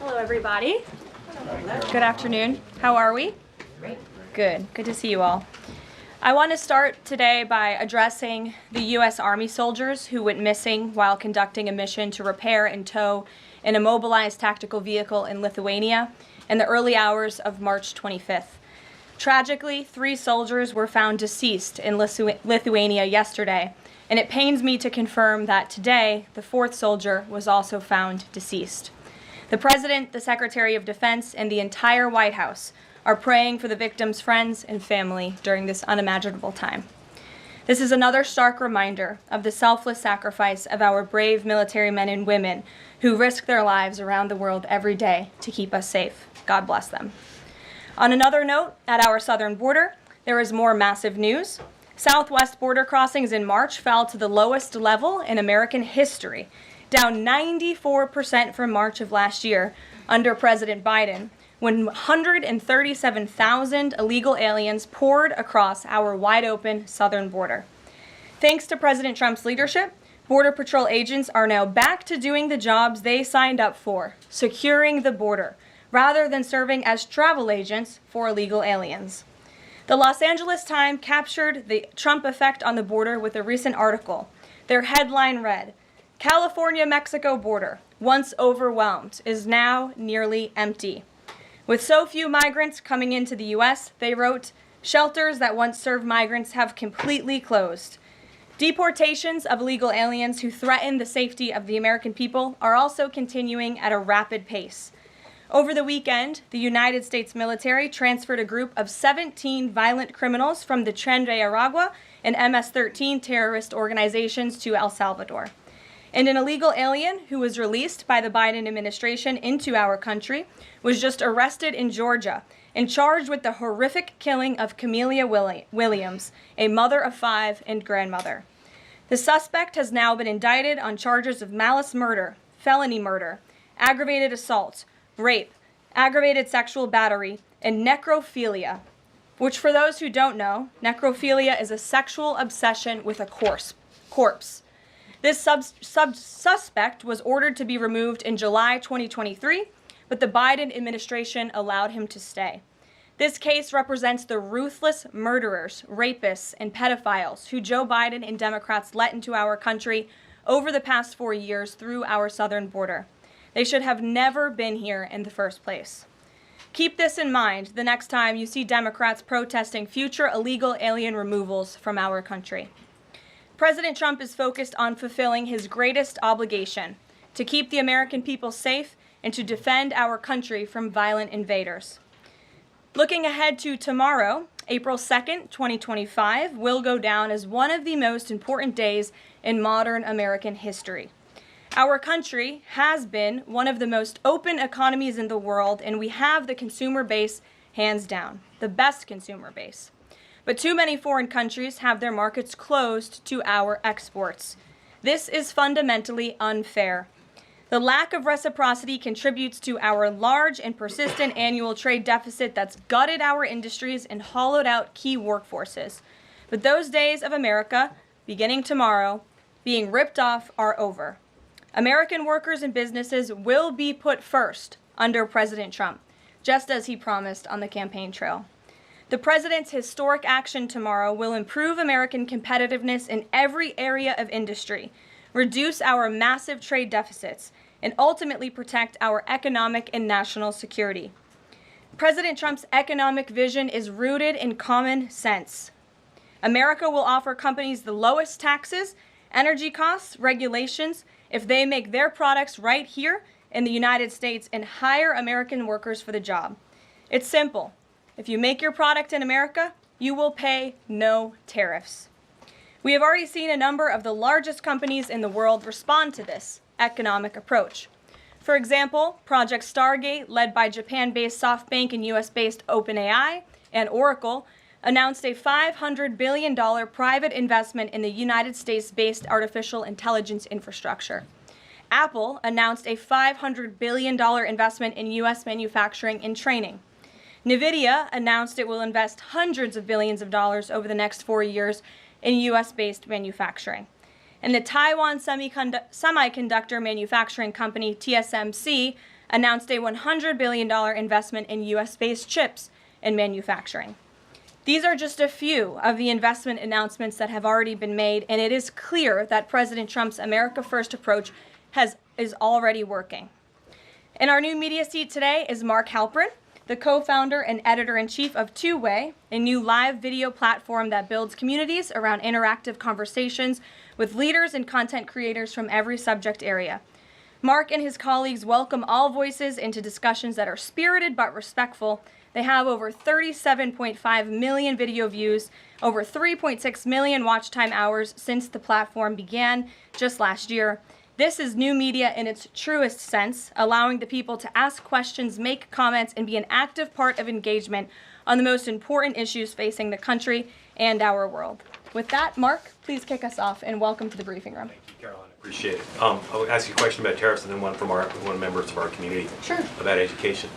Hello, everybody. Good afternoon. How are we? Great. Good to see you all. I want to start today by addressing the U.S. Army soldiers who went missing while conducting a mission to repair and tow an immobilized tactical vehicle in Lithuania in the early hours of March 25th. Tragically, 3 soldiers were found deceased in Lithuania yesterday, and it pains me to confirm that today the 4th soldier was also found deceased. The President, the Secretary of Defense, and the entire White House are praying for the victims' friends and family during this unimaginable time. This is another stark reminder of the selfless sacrifice of our brave military men and women who risk their lives around the world every day to keep us safe. God bless them. On another note, at our southern border, there is more massive news. Southwest border crossings in March fell to the lowest level in American history, down 94% from March of last year under President Biden, when 137,000 illegal aliens poured across our wide-open southern border. Thanks to President Trump's leadership, Border Patrol agents are now back to doing the jobs they signed up for, securing the border, rather than serving as travel agents for illegal aliens. The Los Angeles Times captured the Trump effect on the border with a recent article. Their headline read, "California-Mexico border, once overwhelmed, is now nearly empty." With so few migrants coming into the U.S., they wrote, "Shelters that once served migrants have completely closed." Deportations of illegal aliens who threaten the safety of the American people are also continuing at a rapid pace. Over the weekend, the United States military transferred a group of 17 violent criminals from the Tren de Aragua and MS-13 terrorist organizations to El Salvador. And an illegal alien who was released by the Biden administration into our country was just arrested in Georgia and charged with the horrific killing of Camelia Williams, a mother of 5 and grandmother. The suspect has now been indicted on charges of malice murder, felony murder, aggravated assault, rape, aggravated sexual battery, and necrophilia, which, for those who don't know, necrophilia is a sexual obsession with a corpse. This suspect was ordered to be removed in July 2023, but the Biden administration allowed him to stay. This case represents the ruthless murderers, rapists, and pedophiles who Joe Biden and Democrats let into our country over the past 4 years through our southern border. They should have never been here in the first place. Keep this in mind the next time you see Democrats protesting future illegal alien removals from our country. President Trump is focused on fulfilling his greatest obligation, to keep the American people safe and to defend our country from violent invaders. Looking ahead to tomorrow, April 2nd, 2025, will go down as one of the most important days in modern American history. Our country has been one of the most open economies in the world, and we have the consumer base hands down, the best consumer base. But too many foreign countries have their markets closed to our exports. This is fundamentally unfair. The lack of reciprocity contributes to our large and persistent annual trade deficit that's gutted our industries and hollowed out key workforces. But those days of America, beginning tomorrow, being ripped off are over. American workers and businesses will be put first under President Trump, just as he promised on the campaign trail. The president's historic action tomorrow will improve American competitiveness in every area of industry, reduce our massive trade deficits, and ultimately protect our economic and national security. President Trump's economic vision is rooted in common sense. America will offer companies the lowest taxes, energy costs, regulations, if they make their products right here in the United States and hire American workers for the job. It's simple. If you make your product in America, you will pay no tariffs. We have already seen a number of the largest companies in the world respond to this economic approach. For example, Project Stargate, led by Japan-based SoftBank and US-based OpenAI, and Oracle, announced a $500 billion private investment in the United States-based artificial intelligence infrastructure. Apple announced a $500 billion investment in U.S. manufacturing and training. NVIDIA announced it will invest hundreds of billions of dollars over the next 4 years in U.S.-based manufacturing. And the Taiwan semiconductor manufacturing company TSMC announced a $100 billion investment in U.S.-based chips and manufacturing. These are just a few of the investment announcements that have already been made, and it is clear that President Trump's America First approach is already working. In our new media seat today is Mark Halperin, the co-founder and editor-in-chief of Two Way, a new live video platform that builds communities around interactive conversations with leaders and content creators from every subject area. Mark and his colleagues welcome all voices into discussions that are spirited but respectful. They have over 37.5 million video views, over 3.6 million watch time hours since the platform began just last year. This is new media in its truest sense, allowing the people to ask questions, make comments, and be an active part of engagement on the most important issues facing the country and our world. With that, Mark, please kick us off, and welcome to the briefing room. Thank you, Caroline. Appreciate it. I'll ask you a question about tariffs and then one from one members of our community about education.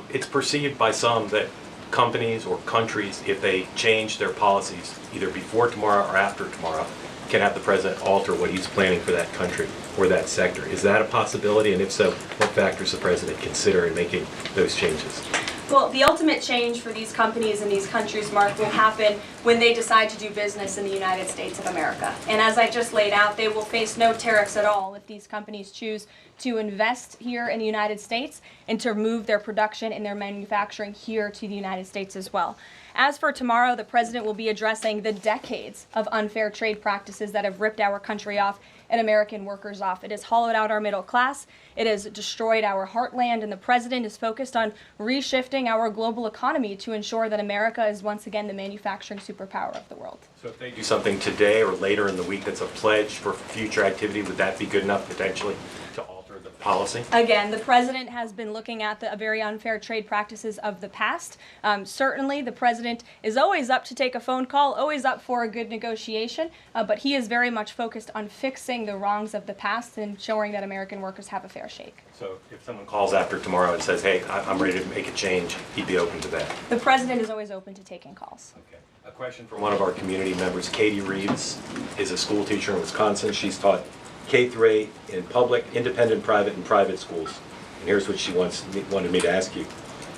It's perceived by some that companies or countries, if they change their policies either before tomorrow or after tomorrow, can have the president alter what he's planning for that country or that sector. Is that a possibility? And if so, what factors the president consider in making those changes? Well, the ultimate change for these companies and these countries, Mark, will happen when they decide to do business in the United States of America. And as I just laid out, they will face no tariffs at all if these companies choose to invest here in the United States and to move their production and their manufacturing here to the United States as well. As for tomorrow, the president will be addressing the decades of unfair trade practices that have ripped our country off and American workers off. It has hollowed out our middle class. It has destroyed our heartland, and the president is focused on reshifting our global economy to ensure that America is once again the manufacturing superpower of the world. So if they do something today or later in the week that's a pledge for future activity, would that be good enough potentially to alter the policy? Again, the president has been looking at the very unfair trade practices of the past. Certainly, the president is always up to take a phone call, always up for a good negotiation, but he is very much focused on fixing the wrongs of the past and ensuring that American workers have a fair shake. So if someone calls after tomorrow and says, hey, I'm ready to make a change, he'd be open to that? The president is always open to taking calls. Okay. A question from one of our community members. Katie Reeves is a school teacher in Wisconsin. She's taught K-8 in public, independent, private, and private schools. And here's what she wanted me to ask you.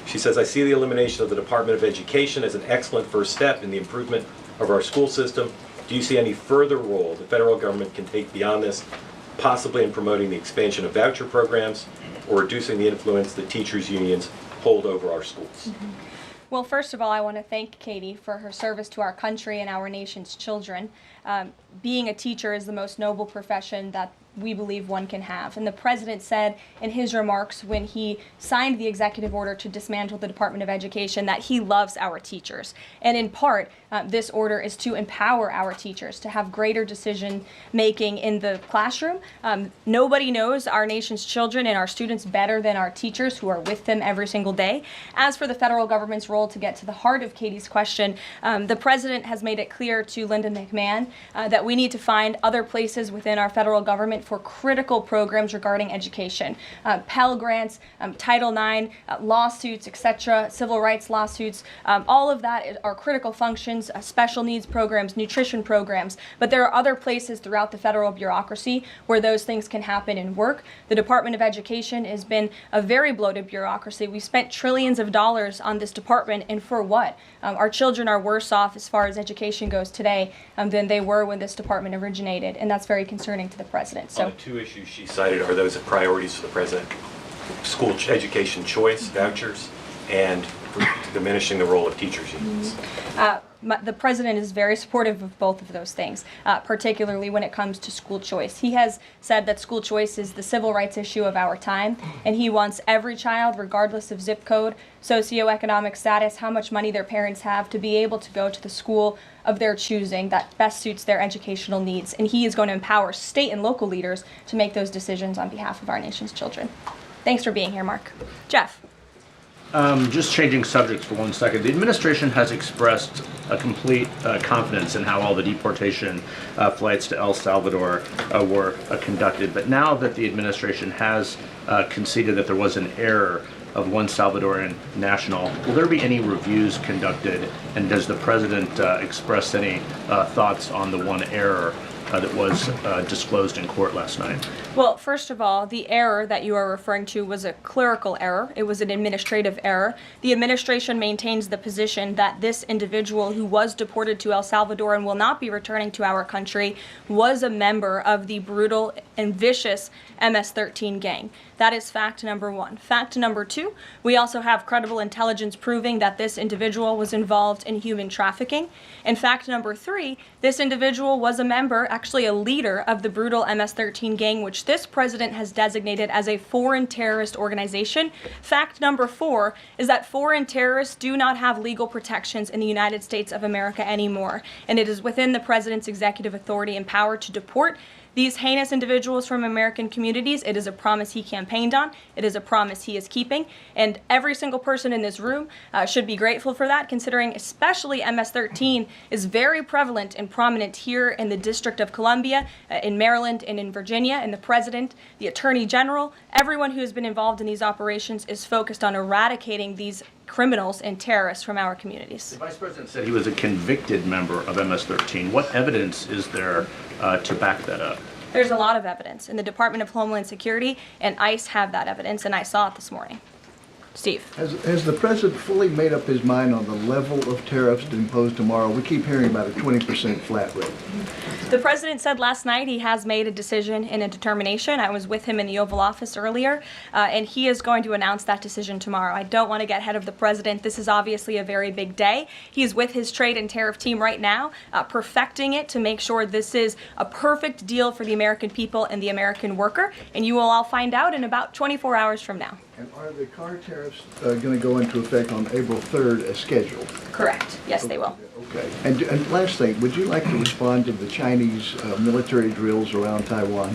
She says, I see the elimination of the Department of Education as an excellent first step in the improvement of our school system. Do you see any further role the federal government can take beyond this, possibly in promoting the expansion of voucher programs or reducing the influence that teachers' unions hold over our schools? Mm-hmm. Well, first of all, I want to thank Katie for her service to our country and our nation's children. Being a teacher is the most noble profession that we believe one can have. And the president said in his remarks when he signed the executive order to dismantle the Department of Education that he loves our teachers. And in part, this order is to empower our teachers to have greater decision making in the classroom. Nobody knows our nation's children and our students better than our teachers who are with them every single day. As for the federal government's role, to get to the heart of Katie's question, the president has made it clear to Linda McMahon that we need to find other places within our federal government for critical programs regarding education. Pell Grants, Title IX, lawsuits, etc., civil rights lawsuits, all of that are critical functions, special needs programs, nutrition programs, but there are other places throughout the federal bureaucracy where those things can happen and work. The Department of Education has been a very bloated bureaucracy. We spent trillions of dollars on this department, and for what? Our children are worse off as far as education goes today than they were when this department originated, and that's very concerning to the president. So, the two issues she cited, are those priorities for the president? School education choice, vouchers, and diminishing the role of teachers' unions. The president is very supportive of both of those things, particularly when it comes to school choice. He has said that school choice is the civil rights issue of our time, and he wants every child, regardless of zip code, socioeconomic status, how much money their parents have, to be able to go to the school of their choosing that best suits their educational needs. And he is going to empower state and local leaders to make those decisions on behalf of our nation's children. Thanks for being here, Mark. Jeff. Just changing subjects for 1 second. The administration has expressed a complete confidence in how all the deportation flights to El Salvador were conducted. But now that the administration has conceded that there was an error of one Salvadoran national, will there be any reviews conducted? And does the president express any thoughts on the one error that was disclosed in court last night? Well, first of all, the error that you are referring to was a clerical error. It was an administrative error. The administration maintains the position that this individual who was deported to El Salvador and will not be returning to our country was a member of the brutal and vicious MS-13 gang. That is fact number one. Fact number two, we also have credible intelligence proving that this individual was involved in human trafficking. And fact number three, this individual was a member, actually a leader of the brutal MS-13 gang, which this president has designated as a foreign terrorist organization. Fact number four is that foreign terrorists do not have legal protections in the United States of America anymore. And it is within the president's executive authority and power to deport these heinous individuals from American communities. It is a promise he campaigned on. It is a promise he is keeping. And every single person in this room should be grateful for that, considering especially MS-13 is very prevalent and prominent here in the District of Columbia, in Maryland, and in Virginia. And the president, the attorney general, everyone who has been involved in these operations is focused on eradicating these criminals and terrorists from our communities. The vice president said he was a convicted member of MS-13. What evidence is there to back that up? There's a lot of evidence, and the Department of Homeland Security and ICE have that evidence, and I saw it this morning. Steve. Has the president fully made up his mind on the level of tariffs to impose tomorrow? We keep hearing about a 20% flat rate. The president said last night he has made a decision and a determination. I was with him in the Oval Office earlier, and he is going to announce that decision tomorrow. I don't want to get ahead of the president. This is obviously a very big day. He's with his trade and tariff team right now, perfecting it to make sure this is a perfect deal for the American people and the American worker, and you will all find out in about 24 hours from now. And are the car tariffs going to go into effect on April 3rd as scheduled? Correct. Yes, they will. Okay. And last thing, would you like to respond to the Chinese military drills around Taiwan?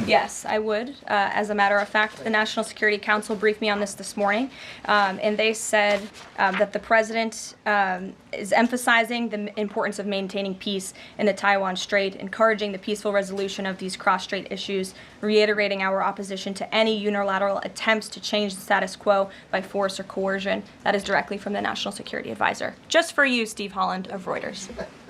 Yes, I would. As a matter of fact, the National Security Council briefed me on this morning, and they said that the president is emphasizing the importance of maintaining peace in the Taiwan Strait, encouraging the peaceful resolution of these cross-strait issues, reiterating our opposition to any unilateral attempts to change the status quo by force or coercion. That is directly from the National Security Advisor. Just for you, Steve Holland of Reuters.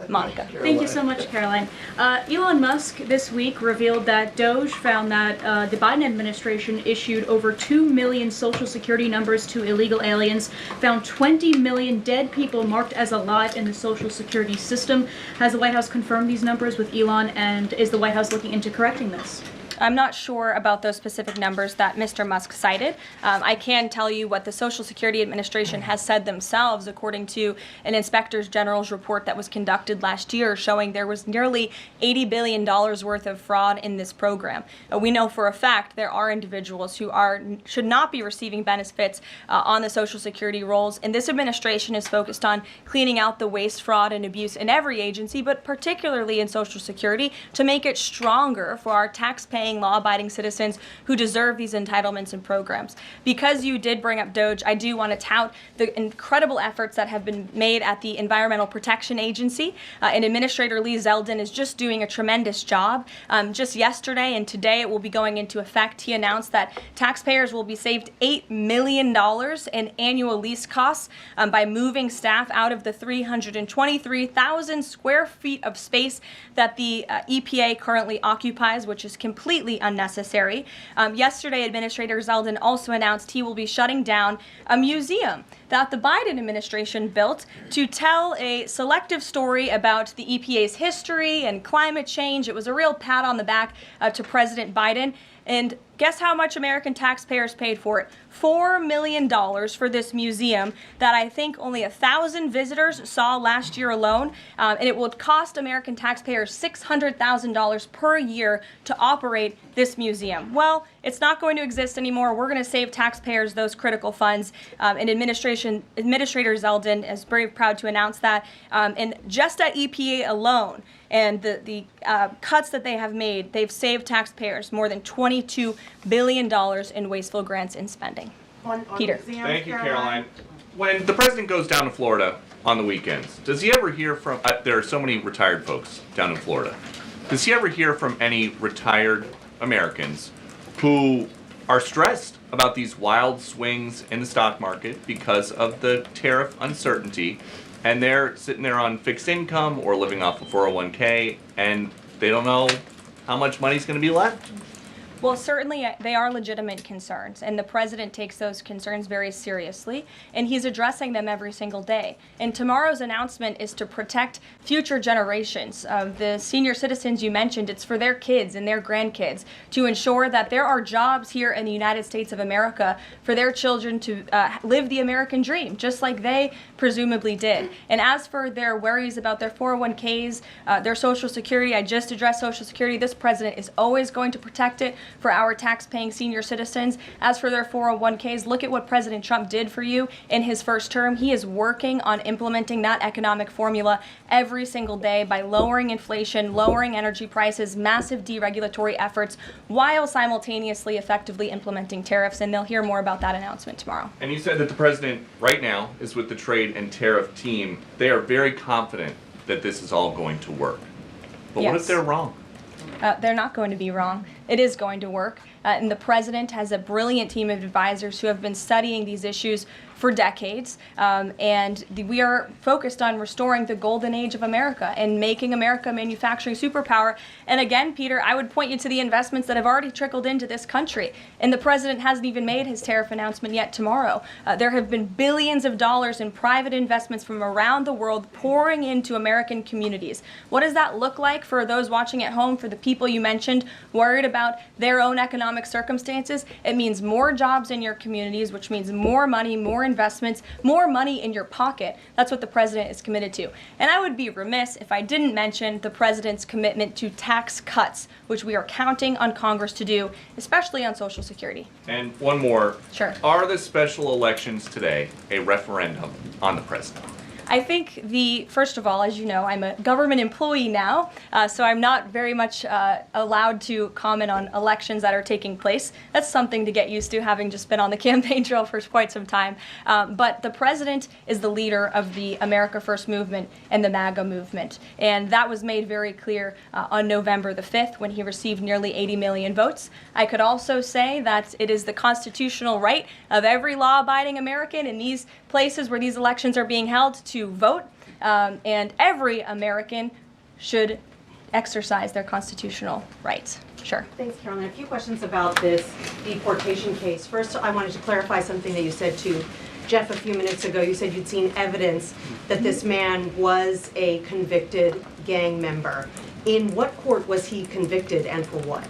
Monica. Thank you so much, Caroline. Elon Musk this week revealed that Doge found that the Biden administration issued over 2 million social security numbers to illegal aliens, found 20 million dead people marked as alive in the social security system. Has the White House confirmed these numbers with Elon, and is the White House looking into correcting this? I'm not sure about those specific numbers that Mr. Musk cited. I can tell you what the Social Security Administration has said themselves, according to an Inspector General's report that was conducted last year, showing there was nearly $80 billion worth of fraud in this program. We know for a fact there are individuals who should not be receiving benefits on the Social Security rolls, and this administration is focused on cleaning out the waste, fraud, and abuse in every agency, but particularly in Social Security, to make it stronger for our tax-paying, law-abiding citizens who deserve these entitlements and programs. Because you did bring up Doge, I do want to tout the incredible efforts that have been made at the Environmental Protection Agency, and Administrator Lee Zeldin is just doing a tremendous job. Just yesterday and today it will be going into effect. He announced that taxpayers will be saved $8 million in annual lease costs by moving staff out of the 323,000 square feet of space that the EPA currently occupies, which is completely unnecessary. Yesterday, Administrator Zeldin also announced he will be shutting down a museum that the Biden administration built to tell a selective story about the EPA's history and climate change. It was a real pat on the back to President Biden. And guess how much American taxpayers paid for it? $4 million for this museum that I think only 1,000 visitors saw last year alone. And it will cost American taxpayers $600,000 per year to operate this museum. Well, it's not going to exist anymore. We're going to save taxpayers those critical funds. And Administrator Zeldin is very proud to announce that. And just at EPA alone, and the cuts that they have made, they've saved taxpayers more than $22 billion in wasteful grants and spending. Peter. Thank you, Caroline. When the president goes down to Florida on the weekends, does he ever hear from, there are so many retired folks down in Florida, does he ever hear from any retired Americans who are stressed about these wild swings in the stock market because of the tariff uncertainty, and they're sitting there on fixed income or living off a 401k, and they don't know how much money's going to be left. Well, certainly they are legitimate concerns, and the president takes those concerns very seriously, and he's addressing them every single day. And tomorrow's announcement is to protect future generations. The senior citizens you mentioned, it's for their kids and their grandkids to ensure that there are jobs here in the United States of America for their children to live the American dream, just like they presumably did. And as for their worries about their 401ks, their Social Security, I just addressed Social Security. This president is always going to protect it for our tax-paying senior citizens. As for their 401ks, look at what President Trump did for you in his first term. He is working on implementing that economic formula every single day by lowering inflation, lowering energy prices, massive deregulatory efforts, while simultaneously effectively implementing tariffs, and they'll hear more about that announcement tomorrow. And you said that the president right now is with the trade and tariff team. They are very confident that this is all going to work. But what if Yes. they're wrong? They're not going to be wrong. It is going to work. And the president has a brilliant team of advisors who have been studying these issues for decades. We are focused on restoring the golden age of America and making America a manufacturing superpower. And again, Peter, I would point you to the investments that have already trickled into this country. And the president hasn't even made his tariff announcement yet tomorrow. There have been billions of dollars in private investments from around the world pouring into American communities. What does that look like for those watching at home, for the people you mentioned worried about their own economic circumstances? It means more jobs in your communities, which means more money, more investments, more money in your pocket. That's what the president is committed to. And I would be remiss if I didn't mention the president's commitment to tax cuts, which we are counting on Congress to do, especially on Social Security. And one more. Sure. Are the special elections today a referendum on the president? I think first of all, as you know, I'm a government employee now, so I'm not very much allowed to comment on elections that are taking place. That's something to get used to, having just been on the campaign trail for quite some time. But the president is the leader of the America First movement and the MAGA movement. And that was made very clear on November the 5th when he received nearly 80 million votes. I could also say that it is the constitutional right of every law-abiding American in these places where these elections are being held to vote, and every American should exercise their constitutional rights. Sure. Thanks, Karoline. A few questions about this deportation case. First, I wanted to clarify something that you said to Jeff a few minutes ago. You said you'd seen evidence that this man was a convicted gang member. In what court was he convicted and for what?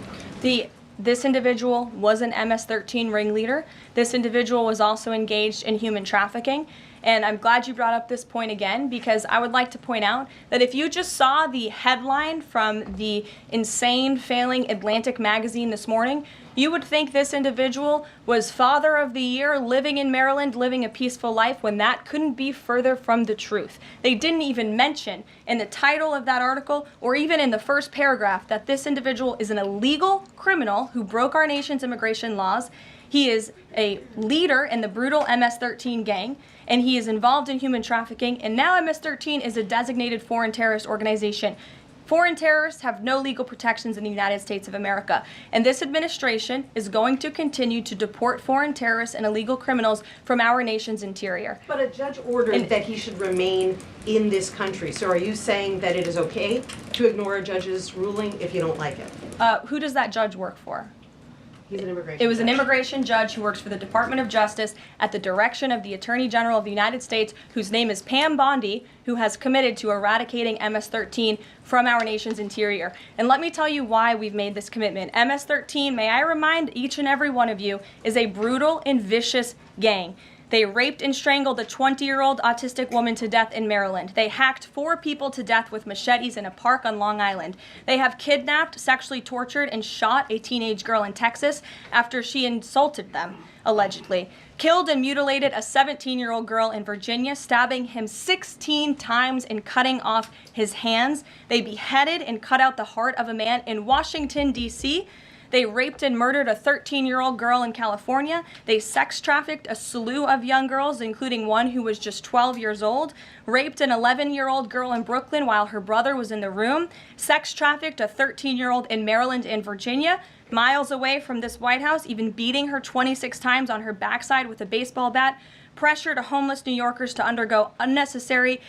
This individual was an MS-13 ringleader. This individual was also engaged in human trafficking. And I'm glad you brought up this point again, because I would like to point out that if you just saw the headline from the insane, failing Atlantic magazine this morning, you would think this individual was Father of the Year, living in Maryland, living a peaceful life, when that couldn't be further from the truth. They didn't even mention in the title of that article, or even in the first paragraph, that this individual is an illegal criminal who broke our nation's immigration laws. He is a leader in the brutal MS-13 gang, and he is involved in human trafficking, and now MS-13 is a designated foreign terrorist organization. Foreign terrorists have no legal protections in the United States of America, and this administration is going to continue to deport foreign terrorists and illegal criminals from our nation's interior. But a judge ordered that he should remain in this country. So are you saying that it is okay to ignore a judge's ruling if you don't like it? Who does that judge work for? He's an immigration It was an judge. immigration judge who works for the Department of Justice at the direction of the Attorney General of the United States, whose name is Pam Bondi, who has committed to eradicating MS-13 from our nation's interior. And let me tell you why we've made this commitment. MS-13, may I remind each and every one of you, is a brutal and vicious gang. They raped and strangled a 20-year-old autistic woman to death in Maryland. They hacked 4 people to death with machetes in a park on Long Island. They have kidnapped, sexually tortured, and shot a teenage girl in Texas after she insulted them, allegedly. Killed and mutilated a 17-year-old girl in Virginia, stabbing him 16 times and cutting off his hands. They beheaded and cut out the heart of a man in Washington, D.C., They raped and murdered a 13-year-old girl in California. They sex trafficked a slew of young girls, including one who was just 12 years old. Raped an 11-year-old girl in Brooklyn while her brother was in the room. Sex trafficked a 13-year-old in Maryland and Virginia, miles away from this White House, even beating her 26 times on her backside with a baseball bat. Pressured homeless New Yorkers to undergo unnecessary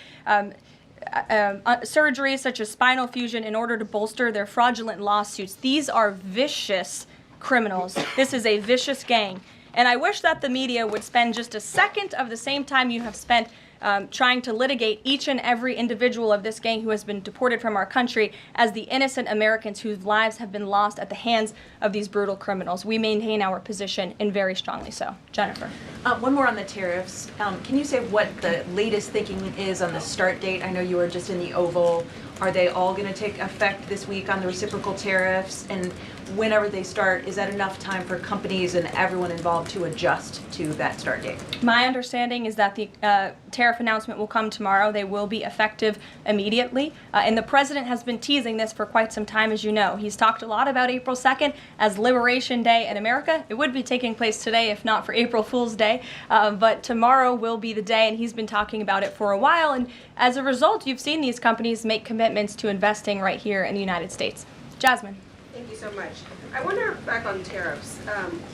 surgeries such as spinal fusion in order to bolster their fraudulent lawsuits. These are vicious criminals. This is a vicious gang. And I wish that the media would spend just a second of the same time you have spent trying to litigate each and every individual of this gang who has been deported from our country as the innocent Americans whose lives have been lost at the hands of these brutal criminals. We maintain our position, and very strongly so. Jennifer. One more on the tariffs. Can you say what the latest thinking is on the start date? I know you were just in the Oval. Are they all going to take effect this week on the reciprocal tariffs? And whenever they start, is that enough time for companies and everyone involved to adjust to that start date? My understanding is that the tariff announcement will come tomorrow. They will be effective immediately. And the president has been teasing this for quite some time, as you know. He's talked a lot about April 2nd as Liberation Day in America. It would be taking place today if not for April Fool's Day. But tomorrow will be the day, and he's been talking about it for a while. And as a result, you've seen these companies make commitments to investing right here in the United States. Jasmine. Thank you so much. I wonder, back on tariffs,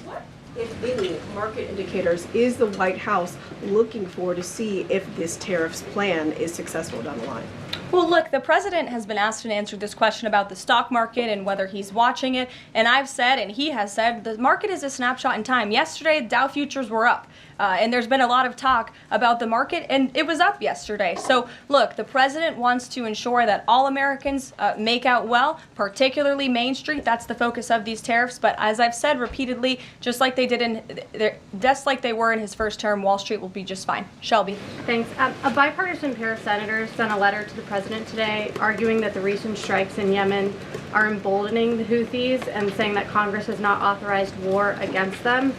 what, if any, market indicators is the White House looking for to see if this tariffs plan is successful down the line? Well, look, the president has been asked and answered this question about the stock market and whether he's watching it. And I've said, and he has said, the market is a snapshot in time. Yesterday, Dow futures were up. And there's been a lot of talk about the market, and it was up yesterday. So, look, the president wants to ensure that all Americans make out well, particularly Main Street. That's the focus of these tariffs. But as I've said repeatedly, just like they were in his first term, Wall Street will be just fine. Shelby. Thanks. A bipartisan pair of senators sent a letter to the president today arguing that the recent strikes in Yemen are emboldening the Houthis and saying that Congress has not authorized war against them.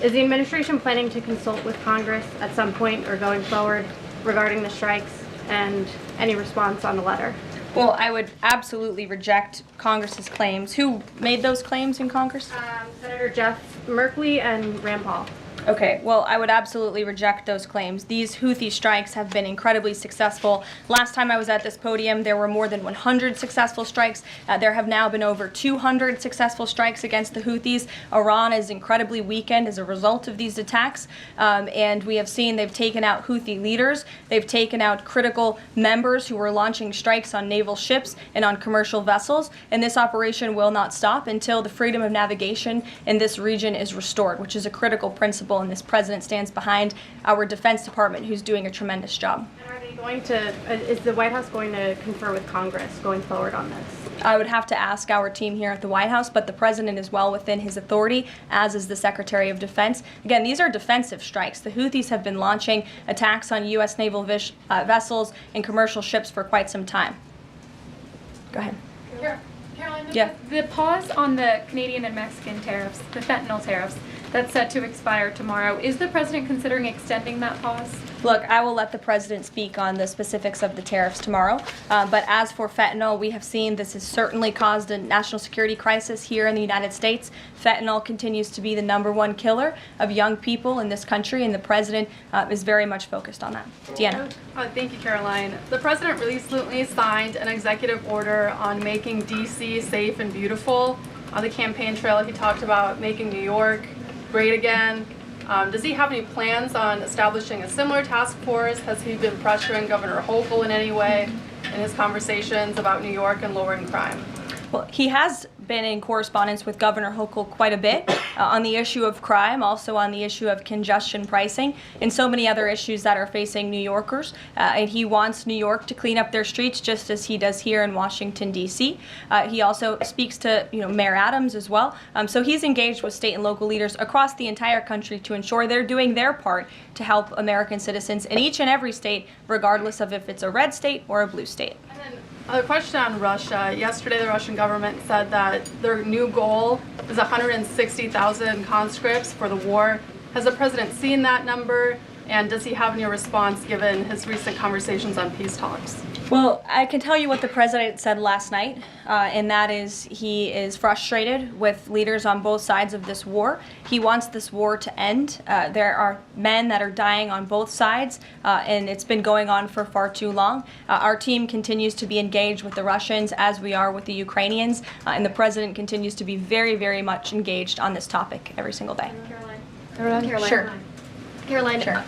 Is the administration planning to consult with Congress at some point or going forward regarding the strikes, and any response on the letter? Well, I would absolutely reject Congress's claims. Who made those claims in Congress? Senator Jeff Merkley and Rand Paul. Okay, well, I would absolutely reject those claims. These Houthi strikes have been incredibly successful. Last time I was at this podium, there were more than 100 successful strikes. There have now been over 200 successful strikes against the Houthis. Iran is incredibly weakened as a result of these attacks, and we have seen they've taken out Houthi leaders. They've taken out critical members who were launching strikes on naval ships and on commercial vessels, and this operation will not stop until the freedom of navigation in this region is restored, which is a critical principle. And this president stands behind our Defense Department, who's doing a tremendous job. And are they going to, is the White House going to confer with Congress going forward on this? I would have to ask our team here at the White House, but the president is well within his authority, as is the Secretary of Defense. Again, these are defensive strikes. The Houthis have been launching attacks on U.S. naval vessels and commercial ships for quite some time. Go ahead. Caroline, Yeah. the pause on the Canadian and Mexican tariffs, the fentanyl tariffs, that's set to expire tomorrow. Is the president considering extending that pause? Look, I will let the president speak on the specifics of the tariffs tomorrow. But as for fentanyl, we have seen this has certainly caused a national security crisis here in the United States. Fentanyl continues to be the #1 killer of young people in this country, and the president is very much focused on that. Deanna. Thank you, Caroline. The president recently signed an executive order on making D.C. safe and beautiful. On the campaign trail, he talked about making New York great again. Does he have any plans on establishing a similar task force? Has he been pressuring Governor Hochul in any way in his conversations about New York and lowering crime? Well, he has been in correspondence with Governor Hochul quite a bit on the issue of crime, also on the issue of congestion pricing, and so many other issues that are facing New Yorkers. And he wants New York to clean up their streets just as he does here in Washington, D.C. He also speaks to Mayor Adams as well. So he's engaged with state and local leaders across the entire country to ensure they're doing their part to help American citizens in each and every state, regardless of if it's a red state or a blue state. A question on Russia. Yesterday, the Russian government said that their new goal is 160,000 conscripts for the war. Has the president seen that number, and does he have any response given his recent conversations on peace talks? Well, I can tell you what the president said last night, and that is he is frustrated with leaders on both sides of this war. He wants this war to end. There are men that are dying on both sides, and it's been going on for far too long. Our team continues to be engaged with the Russians as we are with the Ukrainians, and the president continues to be very, very much engaged on this topic every single day. Caroline. Sure. Caroline, Sure.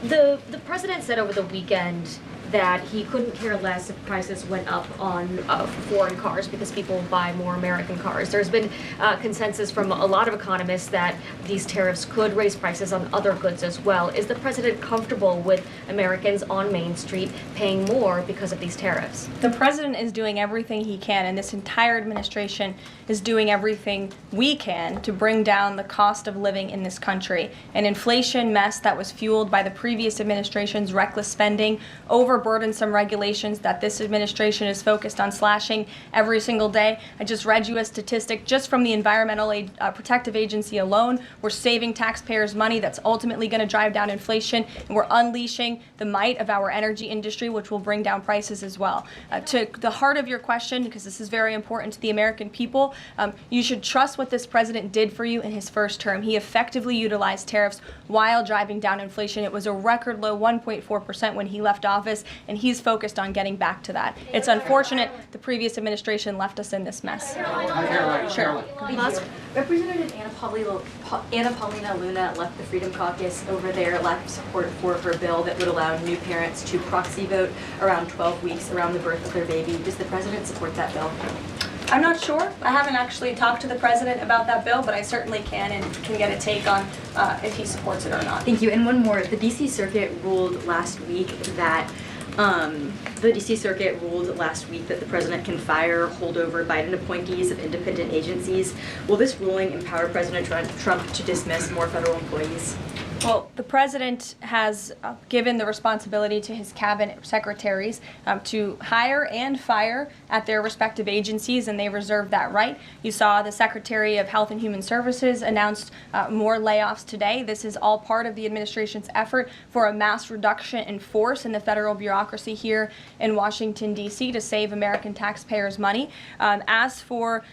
The president said over the weekend that he couldn't care less if prices went up on foreign cars because people buy more American cars. There's been consensus from a lot of economists that these tariffs could raise prices on other goods as well. Is the president comfortable with Americans on Main Street paying more because of these tariffs? The president is doing everything he can, and this entire administration is doing everything we can to bring down the cost of living in this country. An inflation mess that was fueled by the previous administration's reckless spending, overburdensome regulations that this administration is focused on slashing every single day. I just read you a statistic just from the Environmental Protective Agency alone. We're saving taxpayers money that's ultimately going to drive down inflation, and we're unleashing the might of our energy industry, which will bring down prices as well. To the heart of your question, because this is very important to the American people, you should trust what this president did for you in his first term. He effectively utilized tariffs while driving down inflation. It was a record low 1.4% when he left office, and he's focused on getting back to that. It's unfortunate the previous administration left us in this mess. Sure. Representative Anna Paulina Luna left the Freedom Caucus over their lack of support for her bill that would allow new parents to proxy vote around 12 weeks around the birth of their baby. Does the president support that bill? I'm not sure. I haven't actually talked to the president about that bill, but I certainly can and can get a take on if he supports it or not. Thank you. And one more. The D.C. Circuit ruled last week that the president can fire holdover Biden appointees of independent agencies. Will this ruling empower President Trump to dismiss more federal employees? Well, the president has given the responsibility to his cabinet secretaries to hire and fire at their respective agencies, and they reserve that right. You saw the Secretary of Health and Human Services announced more layoffs today. This is all part of the administration's effort for a mass reduction in force in the federal bureaucracy here in Washington, D.C. to save American taxpayers money. As for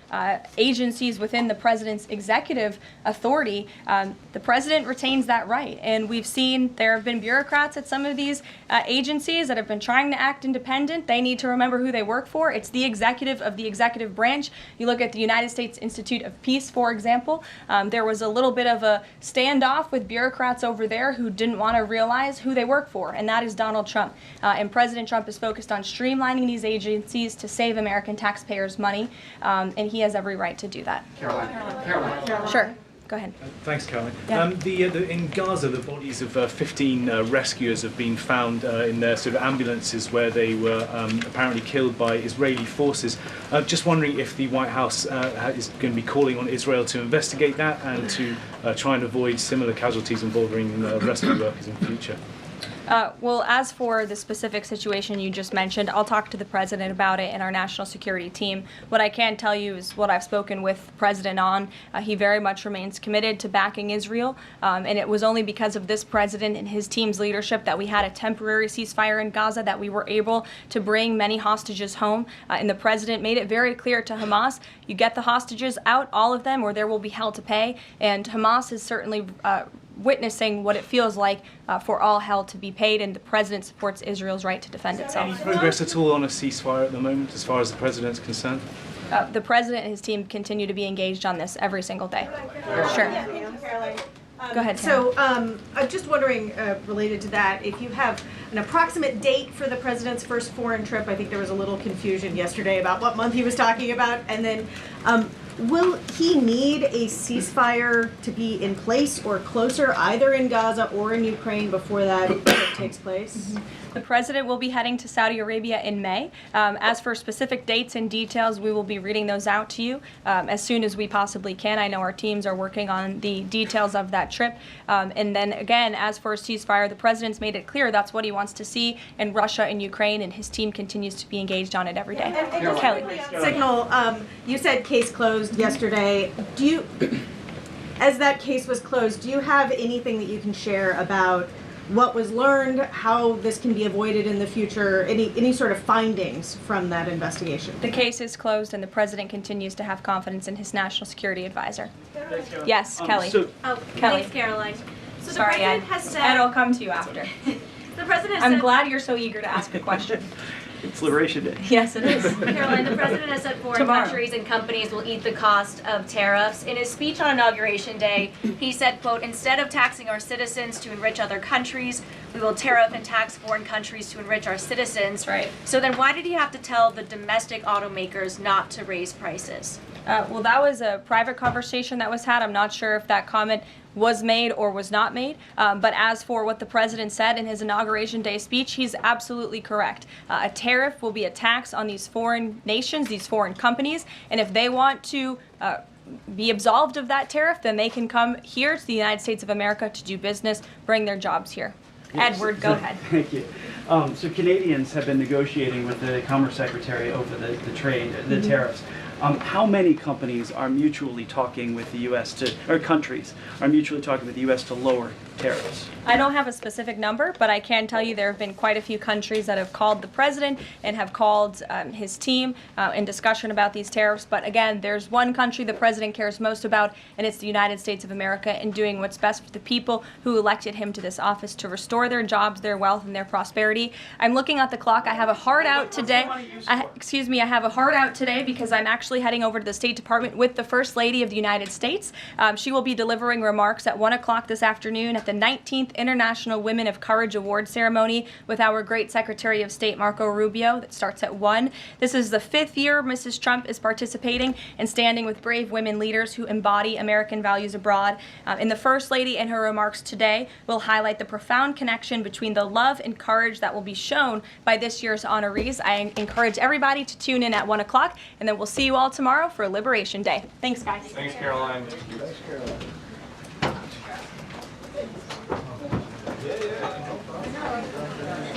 agencies within the president's executive authority, the president retains that right. And we've seen there have been bureaucrats at some of these agencies that have been trying to act independent. They need to remember who they work for. It's the executive of the executive branch. You look at the United States Institute of Peace, for example. There was a little bit of a standoff with bureaucrats over there who didn't want to realize who they work for, and that is Donald Trump. And President Trump is focused on streamlining these agencies to save American taxpayers money, and he has every right to do that. Caroline. Sure. Go ahead. Thanks, Caroline. Yeah. In Gaza, the bodies of 15 rescuers have been found in their sort of ambulances where they were apparently killed by Israeli forces. Just wondering if the White House is going to be calling on Israel to investigate that and to try and avoid similar casualties involving rescue workers in the future. Well, as for the specific situation you just mentioned, I'll talk to the president about it and our national security team. What I can tell you is what I've spoken with the president on. He very much remains committed to backing Israel, and it was only because of this president and his team's leadership that we had a temporary ceasefire in Gaza, that we were able to bring many hostages home. And the president made it very clear to Hamas, you get the hostages out, all of them, or there will be hell to pay. And Hamas is certainly witnessing what it feels like for all hell to be paid, and the president supports Israel's right to defend itself. Any progress at all on a ceasefire at the moment, as far as the president's concerned? The president and his team continue to be engaged on this every single day. Sure. Caroline. Go ahead, So I'm just wondering, related to that, if you have an approximate date for the president's first foreign trip. I think there was a little confusion yesterday about what month he was talking about. And then will he need a ceasefire to be in place or closer, either in Gaza or in Ukraine, before that trip takes place? The president will be heading to Saudi Arabia in May. As for specific dates and details, we will be reading those out to you as soon as we possibly can. I know our teams are working on the details of that trip. And then again, as for a ceasefire, the president's made it clear that's what he wants to see in Russia and Ukraine, and his team continues to be engaged on it every day. And Kelly. Signal, you said case closed yesterday. Do you, as that case was closed, do you have anything that you can share about what was learned, how this can be avoided in the future, any sort of findings from that investigation? The case is closed, and the president continues to have confidence in his national security advisor. Yes, Kelly. Kelly. Thanks, Caroline. So Sorry, the president Ed. has said... Ed, I'll come to you after. The president I'm said... glad you're so eager to ask a question. It's Liberation Day. Yes, it is. Caroline, the president has said foreign Tomorrow. countries and companies will eat the cost of tariffs. In his speech on Inauguration Day, he said, quote, instead of taxing our citizens to enrich other countries, we will tariff and tax foreign countries to enrich our citizens. Right. So then why did he have to tell the domestic automakers not to raise prices? Well, that was a private conversation that was had. I'm not sure if that comment was made or was not made. But as for what the president said in his Inauguration Day speech, he's absolutely correct. A tariff will be a tax on these foreign nations, these foreign companies, and if they want to be absolved of that tariff, then they can come here to the United States of America to do business, bring their jobs here. Edward, go ahead. Thank you. So Canadians have been negotiating with the Commerce Secretary over the trade, the tariffs. How many companies are mutually talking with the U.S. or countries are mutually talking with the U.S. to lower tariffs? I don't have a specific number, but I can tell you there have been quite a few countries that have called the president and have called his team in discussion about these tariffs. But again, there's one country the president cares most about, and it's the United States of America, and doing what's best for the people who elected him to this office to restore their jobs, their wealth, and their prosperity. I'm looking at the clock. I have a hard out today. I have a hard out today because I'm actually heading over to the State Department with the First Lady of the United States. She will be delivering remarks at 1 o'clock this afternoon at the 19th International Women of Courage Award ceremony with our great Secretary of State Marco Rubio that starts at 1. This is the 5th year Mrs. Trump is participating and standing with brave women leaders who embody American values abroad. And the First Lady in her remarks today will highlight the profound connection between the love and courage that will be shown by this year's honorees. I encourage everybody to tune in at 1 o'clock, and then we'll see you all tomorrow for Liberation Day. Thanks, guys. Thanks, Caroline. Thanks, Caroline.